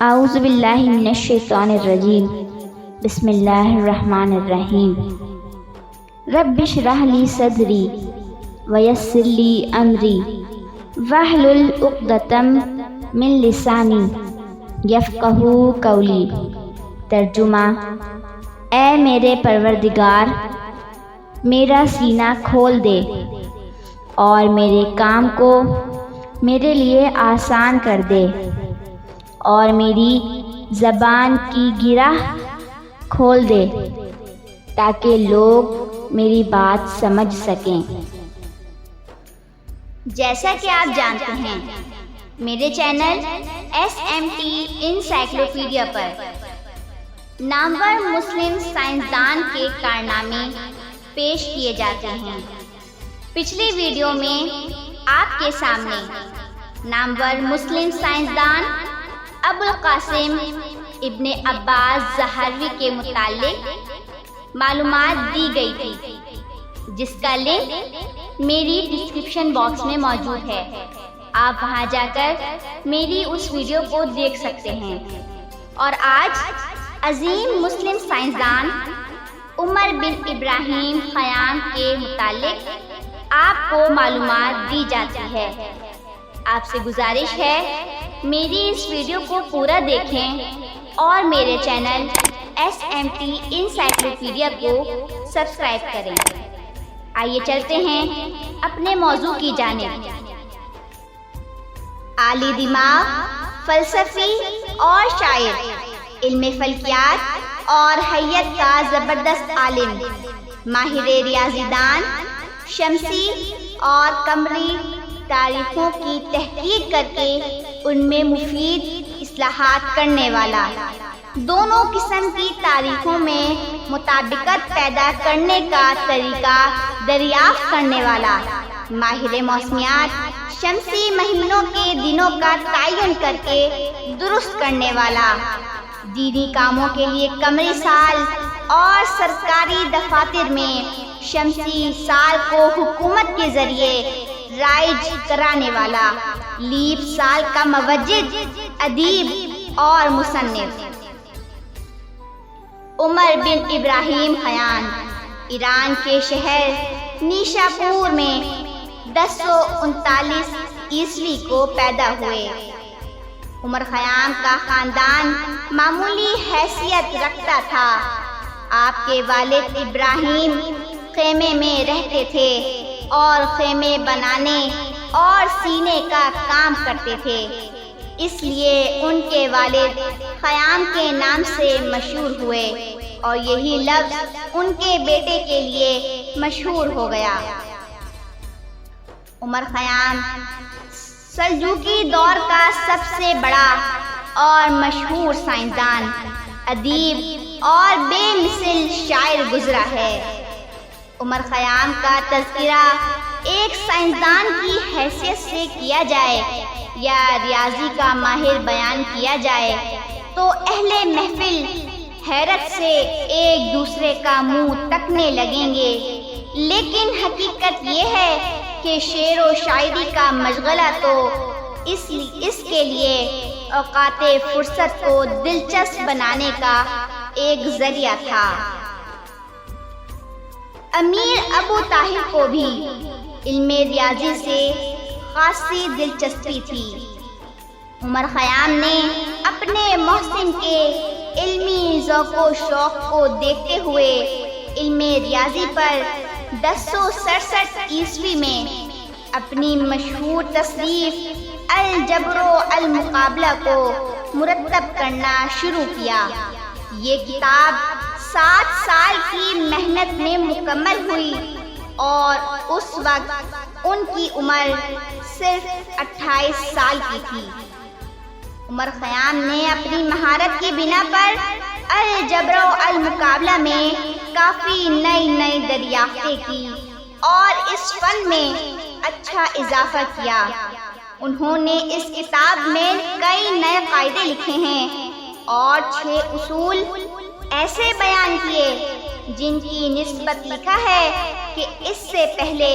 اعوذ باللہ من الشیطان الرجیم بسم اللہ الرحمن الرحیم رب اشرح لی صدری ویسر لی امری واحلل عقدۃ من لسانی یفقہوا قولی۔ ترجمہ: اے میرے پروردگار، میرا سینہ کھول دے اور میرے کام کو میرے لیے آسان کر دے، اور میری زبان کی گرہ کھول دے تاکہ لوگ میری بات سمجھ سکیں۔ جیسا کہ آپ جانتے ہیں، میرے چینل SMT انسائکلوپیڈیا پر نامور مسلم سائنسدان کے کارنامے پیش کیے جاتے ہیں۔ پچھلی ویڈیو میں آپ کے سامنے نامور مسلم سائنسدان ابوالقاسم ابن عباس زہروی کے متعلق معلومات دی گئی تھی، جس کا لنک میری ڈسکرپشن باکس میں موجود ہے۔ آپ وہاں جا کر میری اس ویڈیو کو دیکھ سکتے ہیں۔ اور آج عظیم مسلم سائنسدان عمر بن ابراہیم خیام کے متعلق آپ کو معلومات دی جاتی ہے۔ آپ سے گزارش ہے میری اس ویڈیو کو پورا دیکھیں اور میرے چینل SMT انسائکلوپیڈیا کو سبسکرائب کریں۔ آئیے چلتے ہیں اپنے موضوع کی جانب۔ عالی دماغ، فلسفی اور شاعر، علم فلکیات اور حیات کا زبردست عالم، ماہر ریاضی دان، شمسی اور قمری تاریخوں کی تحقیق کر کے ان میں مفید اصلاحات کرنے والا، دونوں قسم کی تاریخوں میں مطابقت پیدا کرنے کا طریقہ دریافت کرنے والا، ماہر موسمیات، شمسی مہینوں کے دنوں کا تعین کر کے درست کرنے والا، دینی کاموں کے لیے قمری سال اور سرکاری دفاتر میں شمسی سال کو حکومت کے ذریعے رائج کرانے والا، لیپ سال کا موجد، ادیب اور مصنف۔ عمر بن ابراہیم خیام ایران کے شہر نیشاپور میں 1039 عیسوی کو پیدا ہوئے۔ عمر خیام کا خاندان معمولی حیثیت رکھتا تھا۔ آپ کے والد ابراہیم خیمے میں رہتے تھے اور خیمے بنانے اور سینے کا کام کرتے تھے، اس لیے ان کے والد خیام کے نام سے مشہور ہوئے اور یہی لفظ ان کے بیٹے کے لیے مشہور ہو گیا۔ عمر خیام سلجوقی دور کا سب سے بڑا اور مشہور سائنسدان، ادیب اور بے مثل شاعر گزرا ہے۔ عمر خیام کا تذکرہ ایک سائنسدان کی حیثیت سے کیا جائے یا ریاضی کا ماہر بیان کیا جائے تو اہل محفل حیرت سے ایک دوسرے کا منہ تکنے لگیں گے، لیکن حقیقت یہ ہے کہ شعر و شاعری کا مشغلہ تو اس کے لیے اوقات فرصت کو دلچسپ بنانے کا ایک ذریعہ تھا۔ امیر ابو طاہر کو بھی علم ریاضی سے خاصی دلچسپی تھی۔ عمر خیام نے اپنے محسن کے علمی ذوق و شوق کو دیکھتے ہوئے علم ریاضی پر 1067 عیسوی میں اپنی مشہور تصنیف الجبر و المقابلہ کو مرتب کرنا شروع کیا۔ یہ کتاب 7 سال کی محنت میں مکمل ہوئی اور اس وقت ان کی عمر صرف 28 سال کی تھی۔ عمر خیام نے اپنی مہارت کی بنا پر الجبر و المقابلہ میں کافی نئی دریافتیں کی اور اس فن میں اچھا اضافہ کیا۔ انہوں نے اس کتاب میں کئی نئے قاعدے لکھے ہیں اور 6 اصول ایسے بیان کیے جن کی نسبت لکھا ہے کہ اس سے پہلے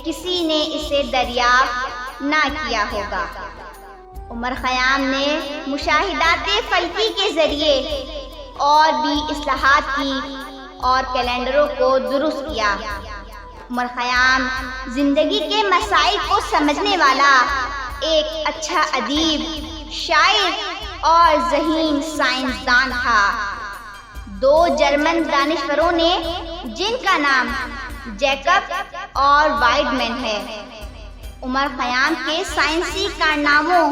کسی نے اسے دریافت نہ کیا ہوگا۔ عمر خیام نے مشاہدات فلکی کے ذریعے اور بھی اصلاحات کی اور کیلنڈروں کو درست کیا۔ عمر خیام زندگی کے مسائل کو سمجھنے والا ایک اچھا ادیب، شاعر اور ذہین سائنسدان تھا۔ دو جرمن دانشوروں نے جن کا نام جیکب اور وائڈمین ہے، عمر خیام کے سائنسی کارناموں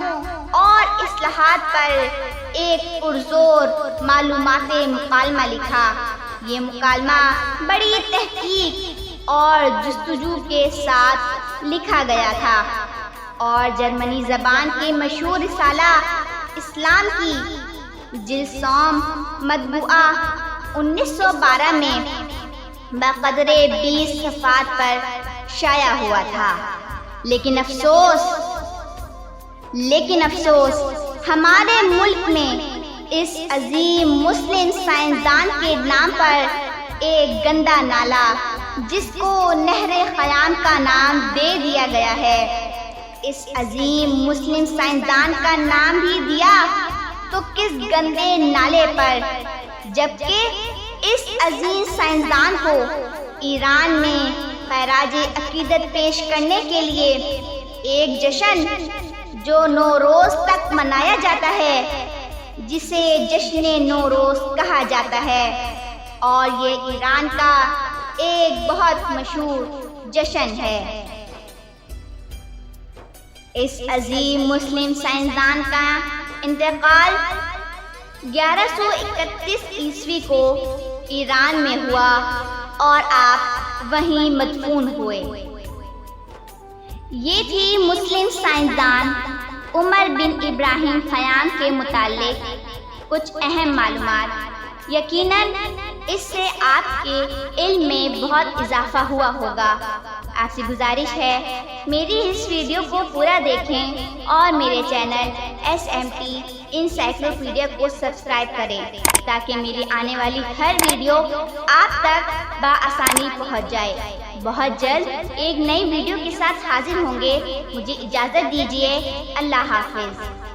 اور اصلاحات پر ایک پرزور معلوماتی مکالمہ لکھا۔ یہ مکالمہ بڑی تحقیق اور جستجو کے ساتھ لکھا گیا تھا اور جرمنی زبان کے مشہور رسالہ اسلام کی جلد سوم مطبوعہ 1912 میں بقدر 20 صفحات پر شائع ہوا تھا۔ لیکن افسوس ہمارے ملک میں اس عظیم مسلم سائنسدان کے نام پر ایک گندا نالا جس کو نہر خیام کا نام دے دیا گیا ہے، اس عظیم مسلم سائنسدان کا نام بھی دیا تو کس گندے نالے پر، جبکہ اس عظیم سائنسدان کو ایران میں خراج عقیدت پیش کرنے کے لیے ایک جشن جو نوروز تک منایا جاتا ہے، جسے جشن نوروز کہا جاتا ہے، اور یہ ایران کا ایک بہت مشہور جشن ہے۔ اس عظیم مسلم سائنسدان کا انتقال 1131 عیسوی کو ایران میں ہوا اور آپ وہیں مدفون ہوئے۔ یہ تھی مسلم سائنسدان عمر بن ابراہیم خیام کے متعلق کچھ اہم معلومات۔ یقیناً اس سے آپ کے علم میں بہت اضافہ ہوا ہوگا۔ آپ سے گزارش ہے میری اس ویڈیو کو پورا دیکھیں اور میرے چینل SMT انسائکلوپیڈیا کو سبسکرائب کریں تاکہ میری آنے والی ہر ویڈیو آپ تک بآسانی پہنچ جائے۔ بہت جلد ایک نئی ویڈیو کے ساتھ حاضر ہوں گے۔ مجھے اجازت دیجیے۔ اللہ حافظ۔